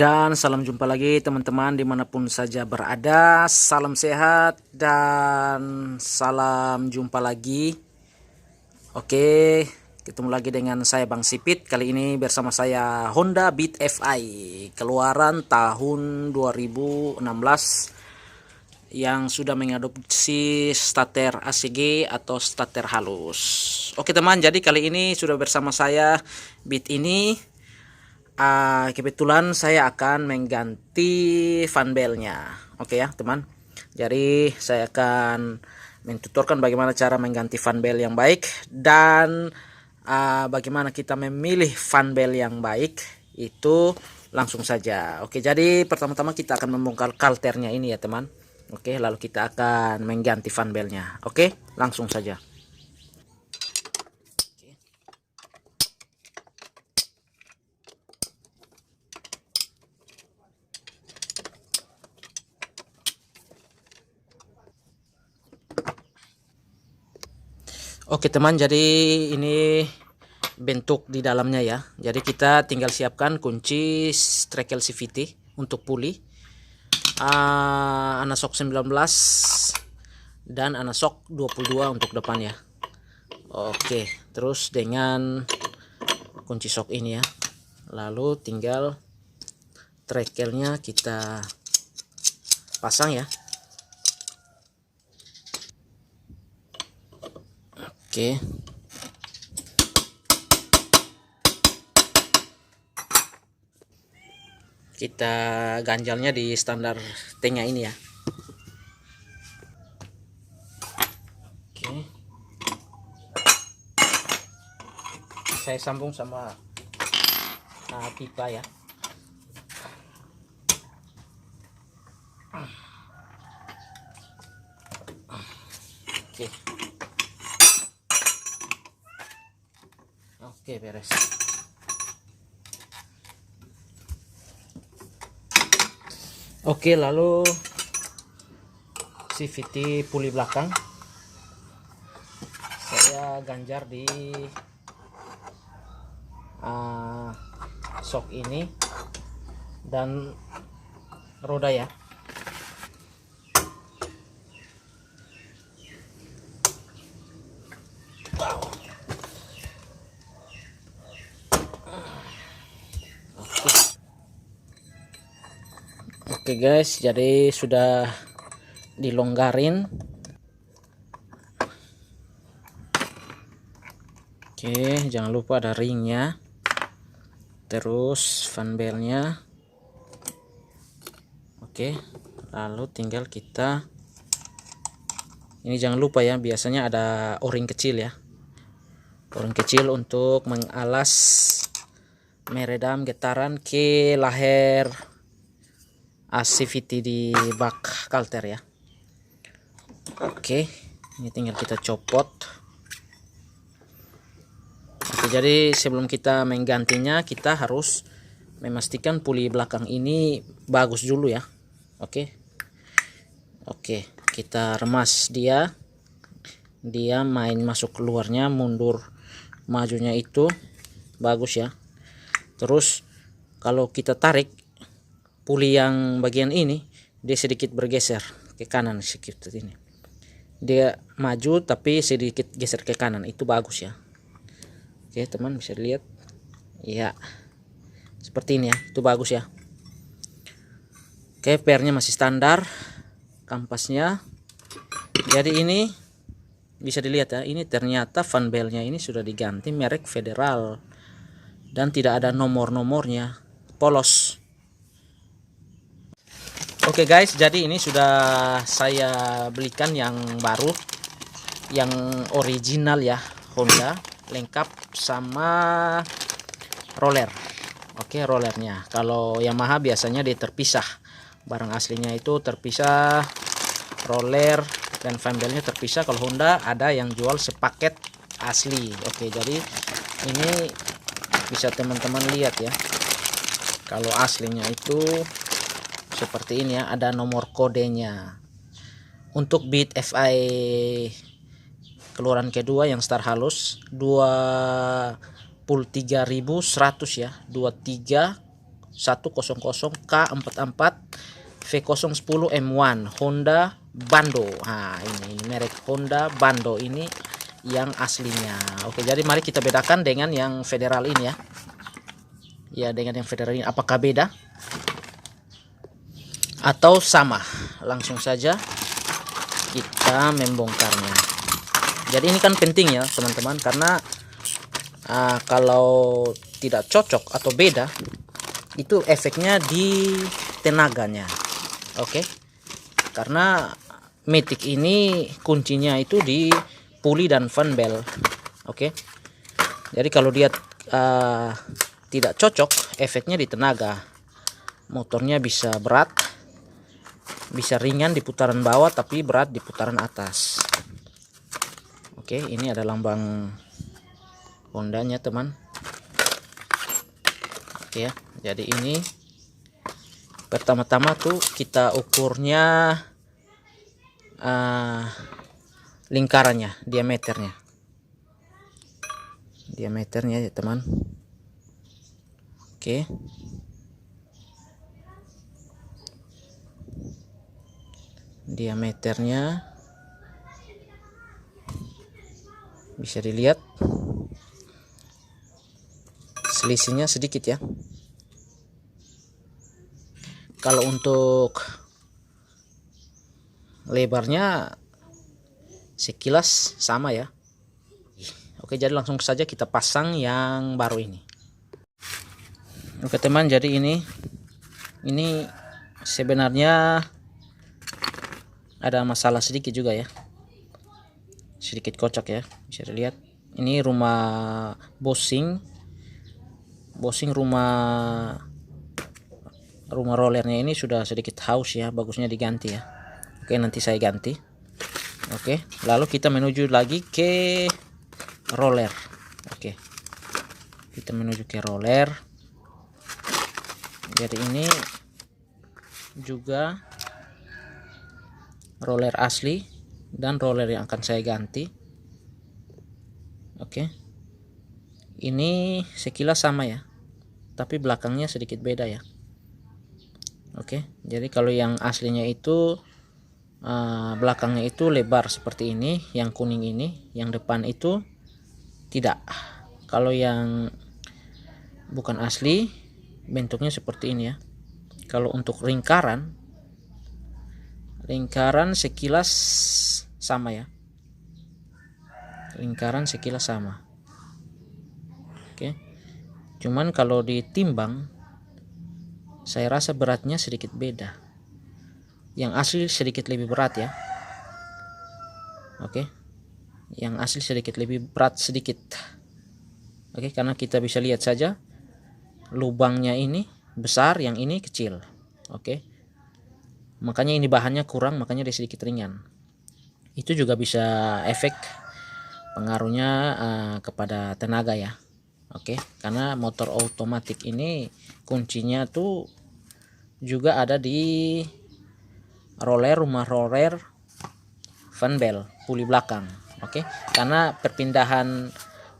Dan salam jumpa lagi teman-teman dimanapun saja berada. Salam sehat dan salam jumpa lagi. Oke, ketemu lagi dengan saya Bang Sipit. Kali ini bersama saya Honda Beat FI keluaran tahun 2016 yang sudah mengadopsi starter ACG atau starter halus. Oke teman, jadi kali ini sudah bersama saya Beat ini. Kebetulan saya akan mengganti fan belnya. Oke ya teman, jadi saya akan mentuturkan bagaimana cara mengganti fan bel yang baik dan bagaimana kita memilih fan bel yang baik itu langsung saja. Oke, jadi pertama-tama kita akan membongkar kalternya ini ya teman. Oke, lalu kita akan mengganti fan belnya. Oke, langsung saja. Oke teman, jadi ini bentuk di dalamnya ya. Jadi kita tinggal siapkan kunci Strekel CVT untuk puli, Anasok 19 dan Anasok 22 untuk depan ya. Oke, terus dengan kunci sok ini ya. Lalu tinggal trekelnya kita pasang ya. Oke. Kita ganjalnya di standar T-nya ini ya. Oke. Saya sambung sama pipa ya. Oke. Oke, beres. Oke, lalu CVT puli belakang saya ganjar di sok ini dan roda ya. Oke guys, jadi sudah dilonggarin. Oke, jangan lupa ada ringnya, terus fan belnya. Oke, lalu tinggal kita ini, jangan lupa ya, biasanya ada o-ring kecil ya, o-ring kecil untuk mengalas meredam getaran ke leher CVT di bak kalter ya. Oke, ini tinggal kita copot. Oke, jadi sebelum kita menggantinya kita harus memastikan puli belakang ini bagus dulu ya. Oke, kita remas dia main masuk keluarnya, mundur majunya itu bagus ya. Terus kalau kita tarik puli yang bagian ini, dia sedikit bergeser ke kanan sedikit ini. Dia maju tapi sedikit geser ke kanan, itu bagus ya. Oke teman, bisa dilihat ya, seperti ini ya, itu bagus ya. Oke, pernya masih standar, kampasnya. Jadi ini bisa dilihat ya, ini ternyata fan belnya ini sudah diganti merek Federal dan tidak ada nomor-nomornya, polos. Oke guys, jadi ini sudah saya belikan yang baru, yang original ya, Honda, lengkap sama roller. Oke, rollernya. Kalau Yamaha biasanya dia terpisah, barang aslinya itu terpisah, roller dan fan belnya terpisah. Kalau Honda ada yang jual sepaket asli. Oke, jadi ini bisa teman-teman lihat ya, kalau aslinya itu seperti ini ya, ada nomor kodenya. Untuk Beat FI keluaran kedua yang star halus 23.100 ya, 23 100K44 V010 M1 Honda Bando. Nah, ini merek Honda Bando ini yang aslinya. Oke, jadi mari kita bedakan dengan yang federal ini ya. Ya, dengan yang federal ini apakah beda atau sama? Langsung saja kita membongkarnya. Jadi ini kan penting ya teman-teman, karena kalau tidak cocok atau beda itu efeknya di tenaganya. Oke, karena Matic ini kuncinya itu di puli dan fan belt. Oke, jadi kalau dia tidak cocok, efeknya di tenaga. Motornya bisa berat, bisa ringan di putaran bawah tapi berat di putaran atas. Oke, ini ada lambang Hondanya teman. Oke ya, jadi ini pertama-tama tuh kita ukurnya lingkarannya, diameternya ya teman. Oke, diameternya bisa dilihat selisihnya sedikit ya. Kalau untuk lebarnya sekilas sama ya. Oke, jadi langsung saja kita pasang yang baru ini. Oke teman, jadi ini sebenarnya ada masalah sedikit juga ya, sedikit kocak ya. Bisa dilihat ini rumah bushing rumah rollernya ini sudah sedikit haus ya, bagusnya diganti ya. Oke, nanti saya ganti. Oke, lalu kita menuju lagi ke roller. Oke, kita menuju ke roller. Jadi ini juga roller asli dan roller yang akan saya ganti. Oke, ini sekilas sama ya, tapi belakangnya sedikit beda ya. Oke, jadi kalau yang aslinya itu belakangnya itu lebar seperti ini, yang kuning ini, yang depan itu tidak. Kalau yang bukan asli bentuknya seperti ini ya. Kalau untuk lingkaran sekilas sama ya, lingkaran sekilas sama. Oke, cuman kalau ditimbang saya rasa beratnya sedikit beda. Yang asli sedikit lebih berat ya. Oke, yang asli sedikit lebih berat sedikit. Oke, karena kita bisa lihat saja lubangnya ini besar, yang ini kecil. Oke, makanya ini bahannya kurang, makanya dia sedikit ringan. Itu juga bisa efek pengaruhnya kepada tenaga ya. Oke, karena motor otomatis ini kuncinya tuh juga ada di rumah roller fan belt puli belakang. Oke, karena perpindahan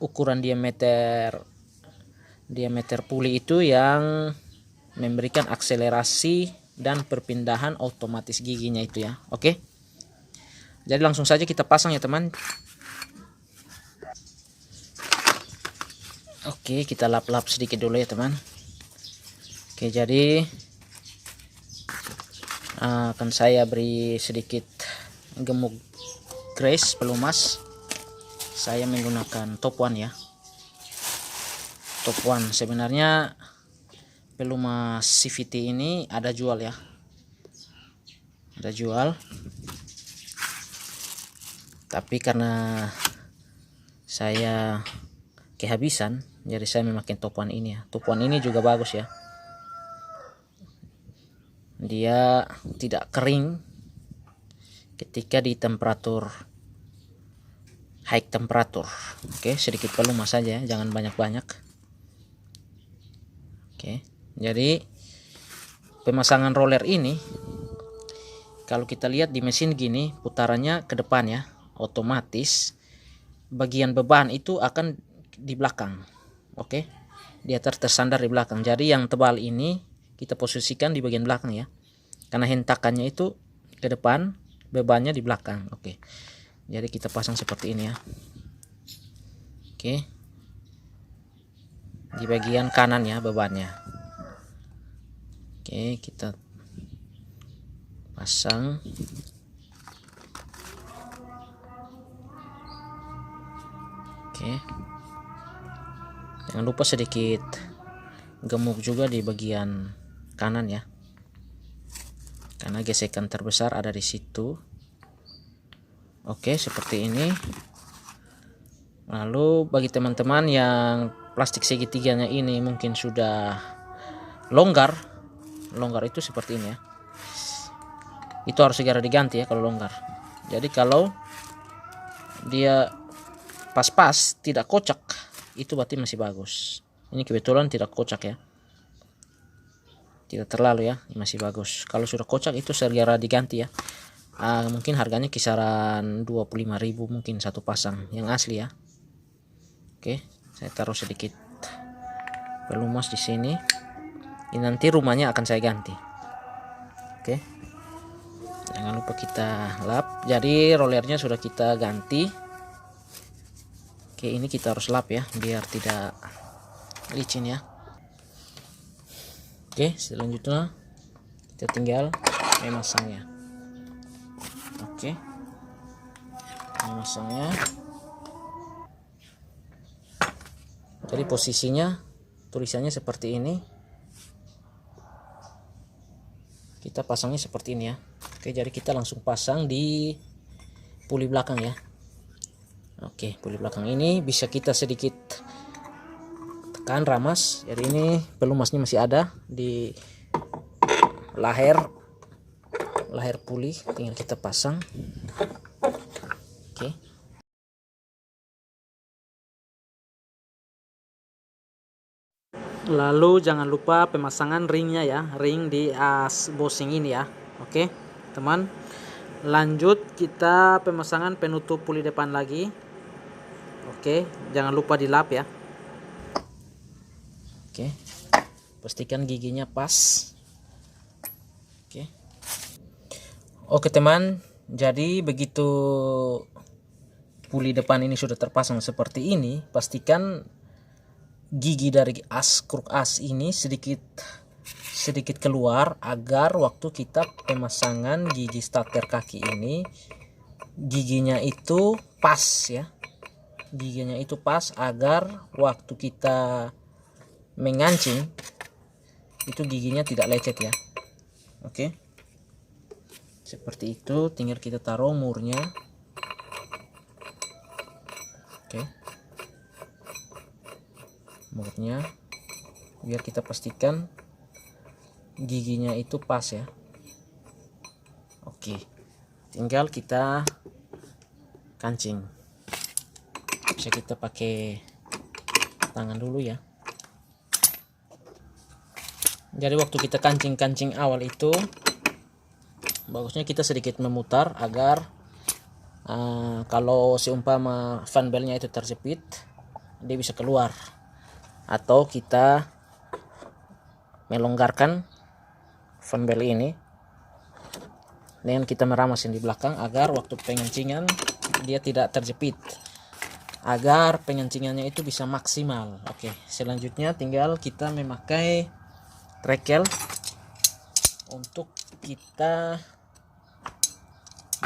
ukuran diameter puli itu yang memberikan akselerasi dan perpindahan otomatis giginya itu ya. Oke, jadi langsung saja kita pasang ya teman. Oke, kita lap-lap sedikit dulu ya teman. Oke, jadi akan saya beri sedikit gemuk grease pelumas. Saya menggunakan top one ya, top one. Sebenarnya pelumas CVT ini ada jual ya, ada jual, tapi karena saya kehabisan jadi saya memakai top one ini ya. Top one ini juga bagus ya, dia tidak kering ketika di temperatur high temperatur. Oke, sedikit pelumas saja, jangan banyak-banyak. Oke, jadi pemasangan roller ini kalau kita lihat di mesin gini putarannya ke depan ya, otomatis bagian beban itu akan di belakang. Oke, dia tersandar di belakang. Jadi yang tebal ini kita posisikan di bagian belakang ya, karena hentakannya itu ke depan, bebannya di belakang. Oke, jadi kita pasang seperti ini ya. Oke, di bagian kanan ya bebannya. Oke, kita pasang. Oke, jangan lupa sedikit gemuk juga di bagian kanan ya, karena gesekan terbesar ada di situ. Oke, seperti ini. Lalu bagi teman-teman yang plastik segitiganya ini mungkin sudah longgar itu seperti ini ya, itu harus segera diganti ya kalau longgar. Jadi kalau dia pas-pas tidak kocak, itu berarti masih bagus. Ini kebetulan tidak kocak ya, tidak terlalu ya, masih bagus. Kalau sudah kocak itu segera diganti ya. Mungkin harganya kisaran 25.000 mungkin satu pasang yang asli ya. Oke, saya taruh sedikit pelumas di sini. Ini nanti rumahnya akan saya ganti. Oke, jangan lupa kita lap. Jadi rollernya sudah kita ganti. Oke, ini kita harus lap ya biar tidak licin ya. Oke, selanjutnya kita tinggal memasangnya. Oke, memasangnya. Jadi posisinya tulisannya seperti ini, kita pasangnya seperti ini ya. Oke, jadi kita langsung pasang di puli belakang ya. Oke, puli belakang ini bisa kita sedikit tekan ramas. Jadi ini pelumasnya masih ada di leher puli, tinggal kita pasang. Oke, lalu jangan lupa pemasangan ringnya ya, ring di as bosing ini ya. Oke teman, lanjut kita pemasangan penutup puli depan lagi. Oke, jangan lupa dilap ya. Oke, pastikan giginya pas. Oke teman, jadi begitu puli depan ini sudah terpasang seperti ini, pastikan gigi dari kruk as ini sedikit keluar, agar waktu kita pemasangan gigi starter kaki ini giginya itu pas ya, giginya itu pas, agar waktu kita mengancing itu giginya tidak lecet ya. Oke, seperti itu. Tinggal kita taruh murnya. Oke, murnya biar kita pastikan giginya itu pas ya. Oke, tinggal kita kancing. Bisa kita pakai tangan dulu ya. Jadi waktu kita kancing awal itu bagusnya kita sedikit memutar, agar kalau seumpama fan belnya itu terjepit, dia bisa keluar. Atau kita melonggarkan fan bel ini dengan kita meramasin di belakang, agar waktu pengencingan dia tidak terjepit, agar pengencingannya itu bisa maksimal. Oke, selanjutnya tinggal kita memakai trekel untuk kita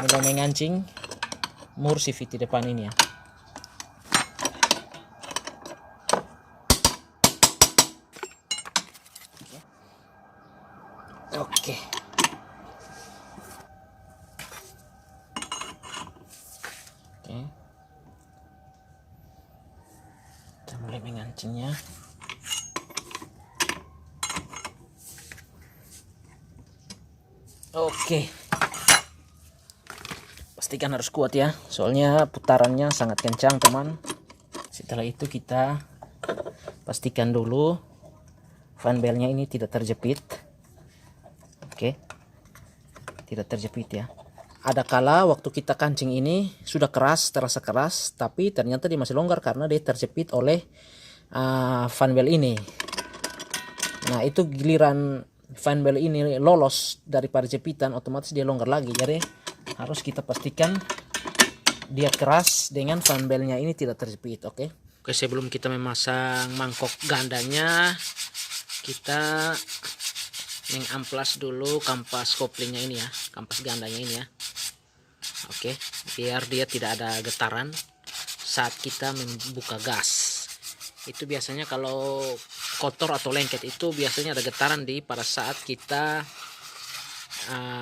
mulai mengancing mur CVT depan ini ya. Oke. Oke. Kita mulai mengancingnya. Oke, pastikan harus kuat ya, soalnya putarannya sangat kencang teman. Setelah itu kita pastikan dulu fan belnya ini tidak terjepit. Oke, tidak terjepit ya. Ada kala waktu kita kancing ini sudah keras, terasa keras, tapi ternyata dia masih longgar karena dia terjepit oleh fan belt ini. Nah itu giliran fan belt ini lolos daripada jepitan, otomatis dia longgar lagi. Jadi harus kita pastikan dia keras dengan fan beltnya ini tidak terjepit. Oke, sebelum kita memasang mangkok gandanya, kita mengamplas dulu kampas koplingnya ini ya, kampas gandanya ini ya. Oke, biar dia tidak ada getaran saat kita membuka gas. Itu biasanya kalau kotor atau lengket itu biasanya ada getaran pada saat kita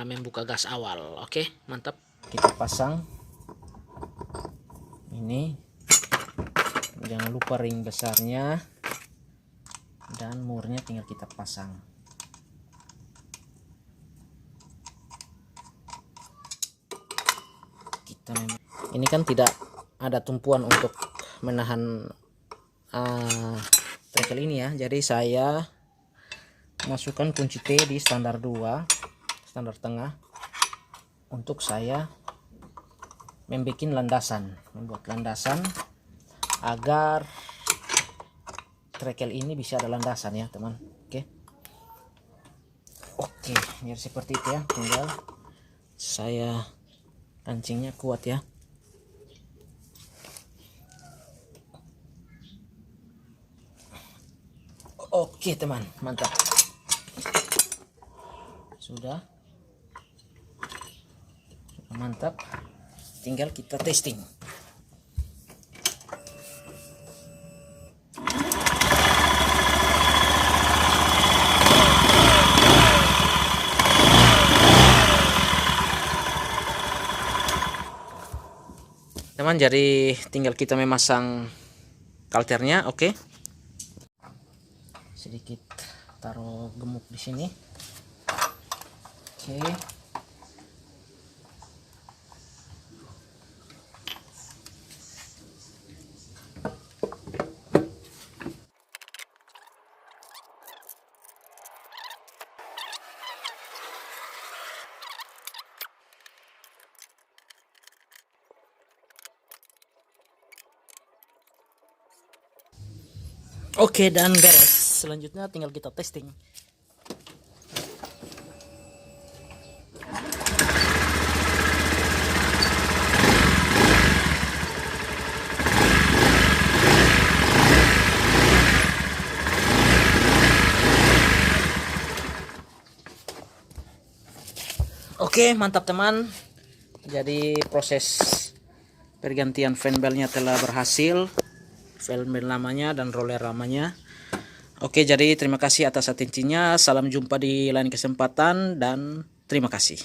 membuka gas awal. Oke, mantap. Kita pasang ini, jangan lupa ring besarnya, dan murnya tinggal kita pasang. Ini kan tidak ada tumpuan untuk menahan trekel ini ya, jadi saya masukkan kunci T di standar 2, standar tengah, untuk saya membuat landasan agar trekel ini bisa ada landasan ya teman. Oke, biar seperti itu ya, tinggal saya kancingnya kuat ya. Oke teman, mantap. Sudah mantap, tinggal kita testing. Teman, jadi tinggal kita memasang kalternya. Oke, sedikit taruh gemuk di sini. Oke, oke, dan beres. Selanjutnya tinggal kita testing. Oke, mantap teman. Jadi proses pergantian fan beltnya telah berhasil. Fan belt lamanya dan roller lamanya. Oke, jadi terima kasih atas atensinya. Salam jumpa di lain kesempatan dan terima kasih.